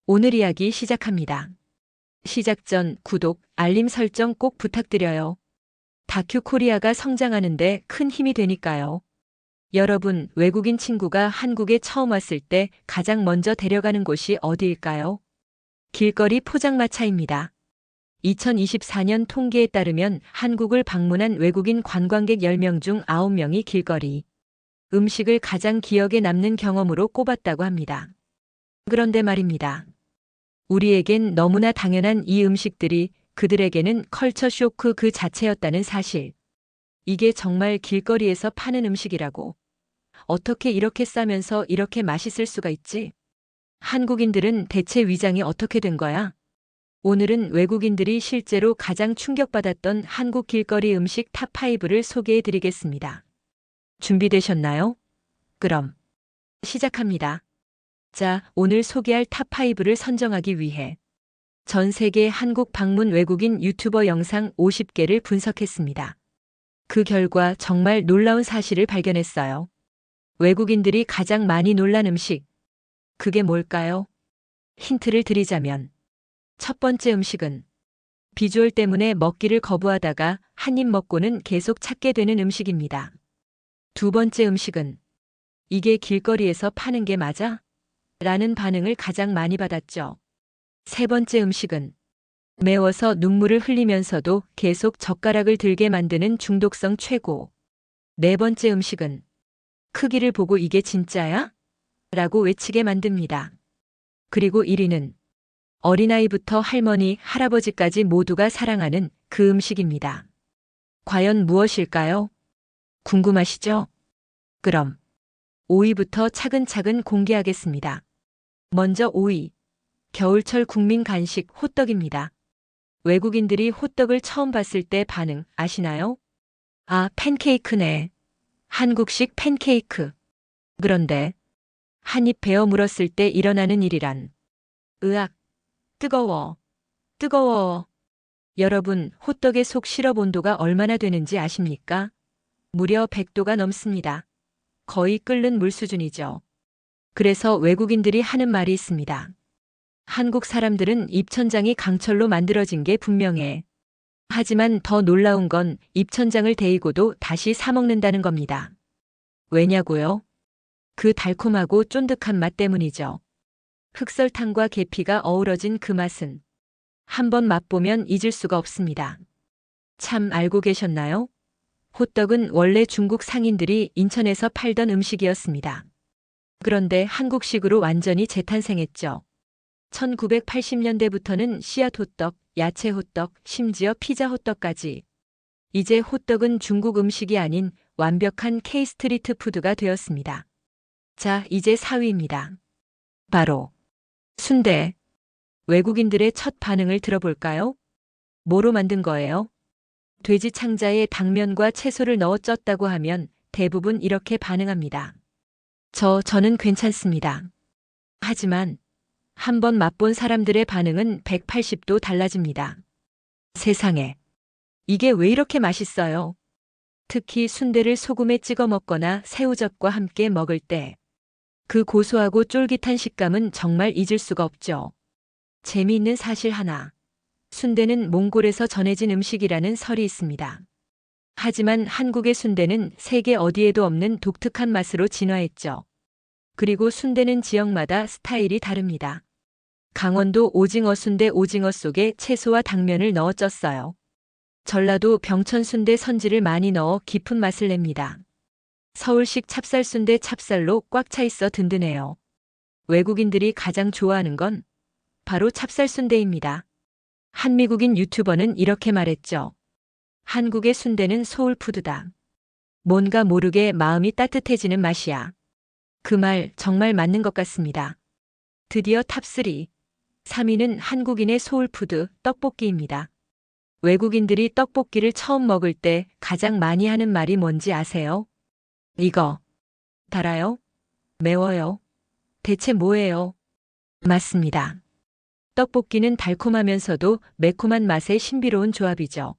오늘 이야기 시작합니다. 시작 전 구독, 알림 설정 꼭 부탁드려요. 다큐 코리아가 성장하는데 큰 힘이 되니까요. 여러분, 외국인 친구가 한국에 처음 왔을 때 가장 먼저 데려가는 곳이 어디일까요? 길거리 포장마차입니다. 2024년 통계에 따르면 한국을 방문한 외국인 관광객 10명 중 9명이 길거리 음식을 가장 기억에 남는 경험으로 꼽았다고 합니다. 그런데 말입니다. 우리에겐 너무나 당연한 이 음식들이 그들에게는 컬처 쇼크 그 자체였다는 사실. 이게 정말 길거리에서 파는 음식이라고. 어떻게 이렇게 싸면서 이렇게 맛있을 수가 있지? 한국인들은 대체 위장이 어떻게 된 거야? 오늘은 외국인들이 실제로 가장 충격받았던 한국 길거리 음식 탑5를 소개해 드리겠습니다. 준비되셨나요? 그럼 시작합니다. 자, 오늘 소개할 탑5를 선정하기 위해 전 세계 한국 방문 외국인 유튜버 영상 50개를 분석했습니다. 그 결과 정말 놀라운 사실을 발견했어요. 외국인들이 가장 많이 놀란 음식. 그게 뭘까요? 힌트를 드리자면 첫 번째 음식은 비주얼 때문에 먹기를 거부하다가 한 입 먹고는 계속 찾게 되는 음식입니다. 두 번째 음식은 이게 길거리에서 파는 게 맞아? 라는 반응을 가장 많이 받았죠. 세 번째 음식은 매워서 눈물을 흘리면서도 계속 젓가락을 들게 만드는 중독성 최고. 네 번째 음식은 크기를 보고 이게 진짜야? 라고 외치게 만듭니다. 그리고 1위는 어린아이부터 할머니, 할아버지까지 모두가 사랑하는 그 음식입니다. 과연 무엇일까요? 궁금하시죠? 그럼 5위부터 차근차근 공개하겠습니다. 먼저 5위. 겨울철 국민 간식 호떡입니다. 외국인들이 호떡을 처음 봤을 때 반응 아시나요? 아, 팬케이크네. 한국식 팬케이크. 그런데 한 입 베어 물었을 때 일어나는 일이란. 으악, 뜨거워, 뜨거워. 여러분, 호떡의 속 시럽 온도가 얼마나 되는지 아십니까? 무려 100도가 넘습니다. 거의 끓는 물 수준이죠. 그래서 외국인들이 하는 말이 있습니다. 한국 사람들은 입천장이 강철로 만들어진 게 분명해. 하지만 더 놀라운 건 입천장을 데이고도 다시 사 먹는다는 겁니다. 왜냐고요? 그 달콤하고 쫀득한 맛 때문이죠. 흑설탕과 계피가 어우러진 그 맛은 한번 맛보면 잊을 수가 없습니다. 참 알고 계셨나요? 호떡은 원래 중국 상인들이 인천에서 팔던 음식이었습니다. 그런데 한국식으로 완전히 재탄생했죠. 1980년대부터는 씨앗 호떡, 야채 호떡, 심지어 피자 호떡까지. 이제 호떡은 중국 음식이 아닌 완벽한 K-스트리트 푸드가 되었습니다. 자, 이제 4위입니다. 바로 순대. 외국인들의 첫 반응을 들어볼까요? 뭐로 만든 거예요? 돼지 창자에 당면과 채소를 넣어 쪘다고 하면 대부분 이렇게 반응합니다. 저는 괜찮습니다. 하지만 한번 맛본 사람들의 반응은 180도 달라집니다. 세상에. 이게 왜 이렇게 맛있어요? 특히 순대를 소금에 찍어 먹거나 새우젓과 함께 먹을 때 그 고소하고 쫄깃한 식감은 정말 잊을 수가 없죠. 재미있는 사실 하나. 순대는 몽골에서 전해진 음식이라는 설이 있습니다. 하지만 한국의 순대는 세계 어디에도 없는 독특한 맛으로 진화했죠. 그리고 순대는 지역마다 스타일이 다릅니다. 강원도 오징어 순대 오징어 속에 채소와 당면을 넣어 쪘어요. 전라도 병천 순대 선지를 많이 넣어 깊은 맛을 냅니다. 서울식 찹쌀 순대 찹쌀로 꽉 차 있어 든든해요. 외국인들이 가장 좋아하는 건 바로 찹쌀 순대입니다. 한 미국인 유튜버는 이렇게 말했죠. 한국의 순대는 소울푸드다. 뭔가 모르게 마음이 따뜻해지는 맛이야. 그 말 정말 맞는 것 같습니다. 드디어 탑3. 3위는 한국인의 소울푸드 떡볶이입니다. 외국인들이 떡볶이를 처음 먹을 때 가장 많이 하는 말이 뭔지 아세요? 이거 달아요? 매워요? 대체 뭐예요? 맞습니다. 떡볶이는 달콤하면서도 매콤한 맛의 신비로운 조합이죠.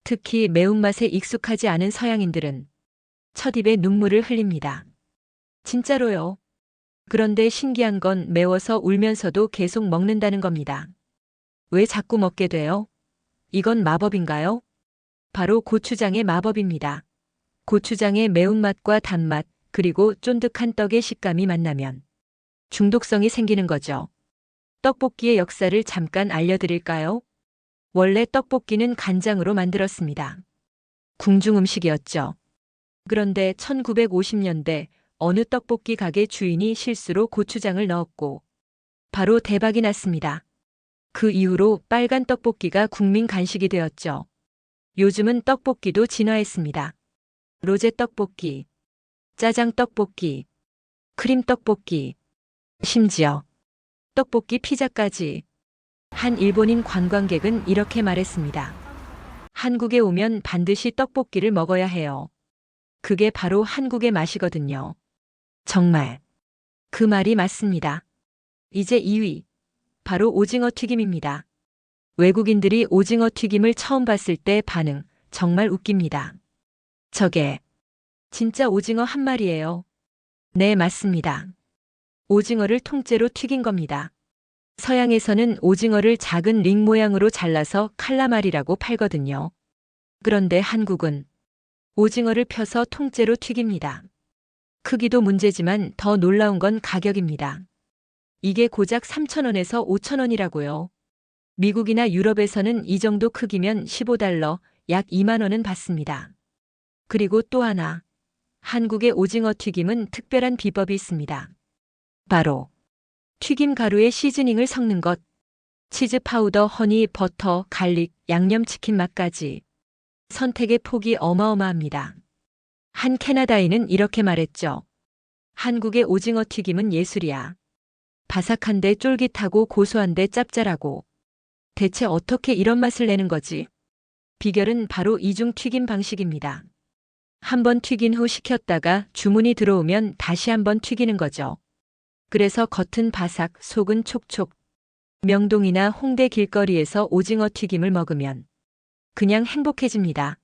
특히 매운맛에 익숙하지 않은 서양인들은 첫 입에 눈물을 흘립니다. 진짜로요. 그런데 신기한 건 매워서 울면서도 계속 먹는다는 겁니다. 왜 자꾸 먹게 돼요? 이건 마법인가요? 바로 고추장의 마법입니다. 고추장의 매운맛과 단맛, 그리고 쫀득한 떡의 식감이 만나면 중독성이 생기는 거죠. 떡볶이의 역사를 잠깐 알려드릴까요? 원래 떡볶이는 간장으로 만들었습니다. 궁중 음식이었죠. 그런데 1950년대 어느 떡볶이 가게 주인이 실수로 고추장을 넣었고 바로 대박이 났습니다. 그 이후로 빨간 떡볶이가 국민 간식이 되었죠. 요즘은 떡볶이도 진화했습니다. 로제 떡볶이, 짜장 떡볶이, 크림 떡볶이, 심지어 떡볶이 피자까지. 한 일본인 관광객은 이렇게 말했습니다. 한국에 오면 반드시 떡볶이를 먹어야 해요. 그게 바로 한국의 맛이거든요. 정말 그 말이 맞습니다. 이제 2위, 바로 오징어 튀김입니다. 외국인들이 오징어 튀김을 처음 봤을 때 반응 정말 웃깁니다. 저게 진짜 오징어 한 마리예요. 네, 맞습니다. 오징어를 통째로 튀긴 겁니다. 서양에서는 오징어를 작은 링 모양으로 잘라서 칼라말이라고 팔거든요. 그런데 한국은 오징어를 펴서 통째로 튀깁니다. 크기도 문제지만 더 놀라운 건 가격입니다. 이게 고작 3,000원에서 5,000원이라고요. 미국이나 유럽에서는 이 정도 크기면 15달러, 약 2만 원은 받습니다. 그리고 또 하나, 한국의 오징어 튀김은 특별한 비법이 있습니다. 바로 튀김 가루에 시즈닝을 섞는 것. 치즈 파우더, 허니, 버터, 갈릭, 양념치킨 맛까지. 선택의 폭이 어마어마합니다. 한 캐나다인은 이렇게 말했죠. 한국의 오징어 튀김은 예술이야. 바삭한데 쫄깃하고 고소한데 짭짤하고. 대체 어떻게 이런 맛을 내는 거지? 비결은 바로 이중 튀김 방식입니다. 한번 튀긴 후 식혔다가 주문이 들어오면 다시 한번 튀기는 거죠. 그래서 겉은 바삭, 속은 촉촉. 명동이나 홍대 길거리에서 오징어 튀김을 먹으면 그냥 행복해집니다.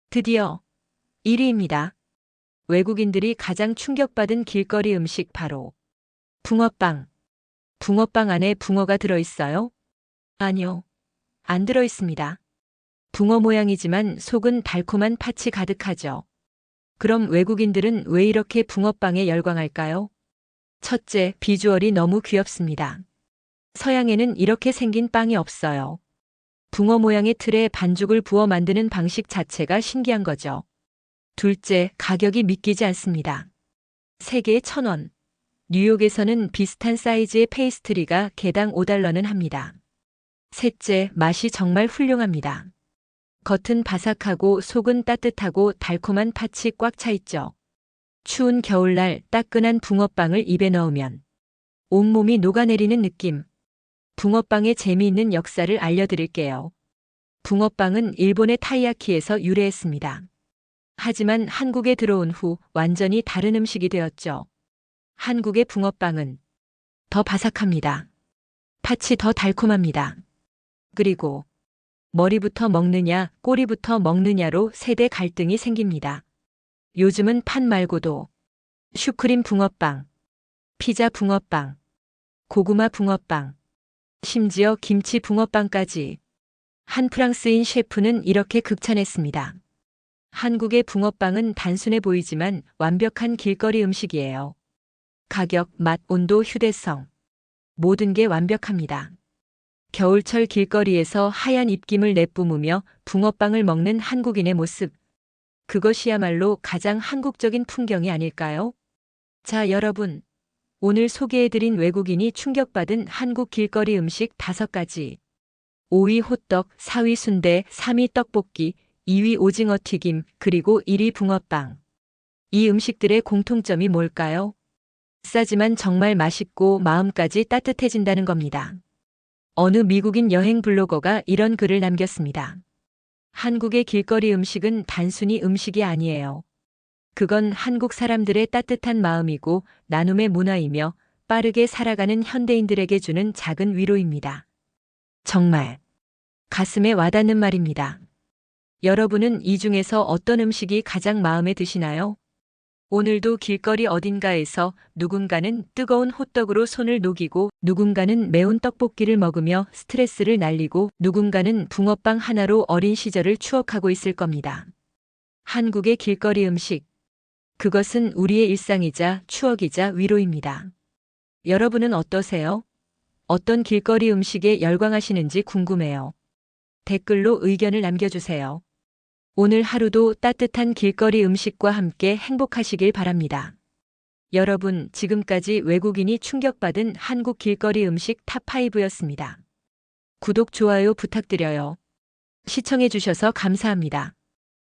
드디어 1위입니다. 외국인들이 가장 충격받은 길거리 음식 바로 붕어빵. 붕어빵 안에 붕어가 들어있어요? 아니요. 안 들어있습니다. 붕어 모양이지만 속은 달콤한 팥이 가득하죠. 그럼 외국인들은 왜 이렇게 붕어빵에 열광할까요? 첫째, 비주얼이 너무 귀엽습니다. 서양에는 이렇게 생긴 빵이 없어요. 붕어 모양의 틀에 반죽을 부어 만드는 방식 자체가 신기한 거죠. 둘째, 가격이 믿기지 않습니다. 3개에 1,000원. 뉴욕에서는 비슷한 사이즈의 페이스트리가 개당 5달러는 합니다. 셋째, 맛이 정말 훌륭합니다. 겉은 바삭하고 속은 따뜻하고 달콤한 팥이 꽉 차 있죠. 추운 겨울날 따끈한 붕어빵을 입에 넣으면 온몸이 녹아내리는 느낌. 붕어빵의 재미있는 역사를 알려드릴게요. 붕어빵은 일본의 타이야키에서 유래했습니다. 하지만 한국에 들어온 후 완전히 다른 음식이 되었죠. 한국의 붕어빵은 더 바삭합니다. 팥이 더 달콤합니다. 그리고 머리부터 먹느냐, 꼬리부터 먹느냐로 세대 갈등이 생깁니다. 요즘은 팥 말고도 슈크림 붕어빵, 피자 붕어빵, 고구마 붕어빵, 심지어 김치 붕어빵까지. 한 프랑스인 셰프는 이렇게 극찬했습니다. 한국의 붕어빵은 단순해 보이지만 완벽한 길거리 음식이에요. 가격, 맛, 온도, 휴대성. 모든 게 완벽합니다. 겨울철 길거리에서 하얀 입김을 내뿜으며 붕어빵을 먹는 한국인의 모습. 그것이야말로 가장 한국적인 풍경이 아닐까요? 자, 여러분. 오늘 소개해드린 외국인이 충격받은 한국 길거리 음식 5가지. 5위 호떡, 4위 순대, 3위 떡볶이, 2위 오징어 튀김, 그리고 1위 붕어빵. 이 음식들의 공통점이 뭘까요? 싸지만 정말 맛있고 마음까지 따뜻해진다는 겁니다. 어느 미국인 여행 블로거가 이런 글을 남겼습니다. 한국의 길거리 음식은 단순히 음식이 아니에요. 그건 한국 사람들의 따뜻한 마음이고 나눔의 문화이며 빠르게 살아가는 현대인들에게 주는 작은 위로입니다. 정말 가슴에 와닿는 말입니다. 여러분은 이 중에서 어떤 음식이 가장 마음에 드시나요? 오늘도 길거리 어딘가에서 누군가는 뜨거운 호떡으로 손을 녹이고 누군가는 매운 떡볶이를 먹으며 스트레스를 날리고 누군가는 붕어빵 하나로 어린 시절을 추억하고 있을 겁니다. 한국의 길거리 음식. 그것은 우리의 일상이자 추억이자 위로입니다. 여러분은 어떠세요? 어떤 길거리 음식에 열광하시는지 궁금해요. 댓글로 의견을 남겨주세요. 오늘 하루도 따뜻한 길거리 음식과 함께 행복하시길 바랍니다. 여러분, 지금까지 외국인이 충격받은 한국 길거리 음식 탑5였습니다. 구독, 좋아요 부탁드려요. 시청해주셔서 감사합니다.